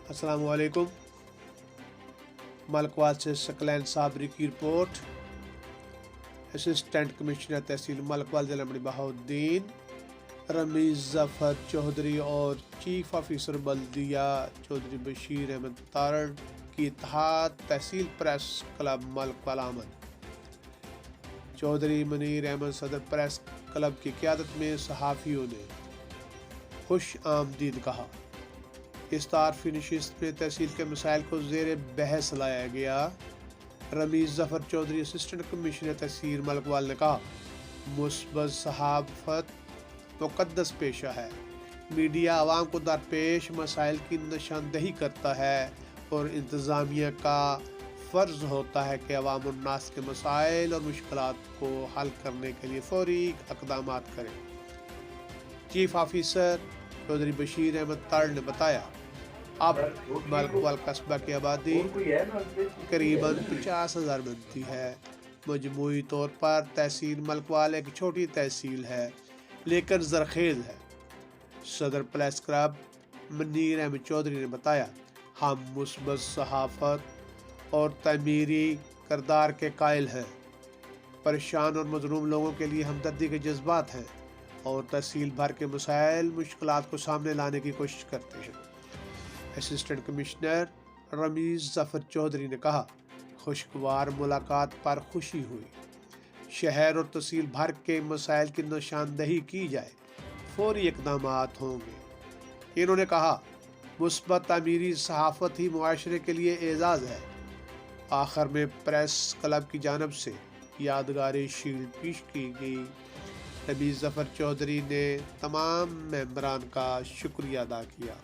अस्सलामु अलैकुम। मलकवाल से सकलैन साबरी की रिपोर्ट। असिस्टेंट कमिश्नर तहसील मलकवाल ज़िला मंडी बहाउद्दीन रमीज़ ज़फ़र चौधरी और चीफ ऑफिसर बल्दिया चौधरी बशीर अहमद तारड़ की इत्तेहाद तहसील प्रेस क्लब मलकवाल आमद। चौधरी मनीर अहमद सदर प्रेस क्लब की क़यादत में सहाफ़ियों ने खुश आमदीद कहा। इस तारफ़ी नशिस्त में तहसील के मसाइल को ज़ेर बहस लाया गया। रमीज़ ज़फ़र चौधरी असिस्टेंट कमिश्नर तहसील मलकवाल ने कहा, मुस्बत सहाफ़त मुक़द्दस पेशा है। मीडिया आवाम को दरपेश मसाइल की निशानदही करता है और इंतज़ामिया का फ़र्ज़ होता है कि अवाम और नास के मसाइल और मुश्किलात को हल करने के लिए फ़ौरी इक़दामात करें। चीफ ऑफिसर चौधरी बशीर अहमद तारड़ ने बताया, अब मलकवाल कस्बा की आबादी करीबन 50,000 बनती है। मजमूई तौर पर तहसील मलकवाल एक छोटी तहसील है लेकिन ज़रखेज़ है। सदर प्रेस क्लब मनीर अहमद चौधरी ने बताया, हम मुस्बत सहाफ़त और तमीरी किरदार के कायल हैं। परेशान और मज़लूम लोगों के लिए हमदर्दी के जज्बात हैं और तहसील भर के मसाइल मुश्किलात को सामने लाने की कोशिश करते हैं। असिस्टेंट कमिश्नर रमीज़ ज़फ़र चौधरी ने कहा, खुशगवार मुलाकात पर खुशी हुई। शहर और तहसील भर के मसाइल की निशानदही की जाए, फौरी इक़दामात होंगे। इन्होंने कहा, मुस्बत तमीरी सहाफ़त ही मुआशरे के लिए एजाज़ है। आखिर में प्रेस क्लब की जानिब से यादगारी शील्ड पेश की गई। रमीज़ ज़फ़र चौधरी ने तमाम मेंबरान का शुक्रिया अदा किया।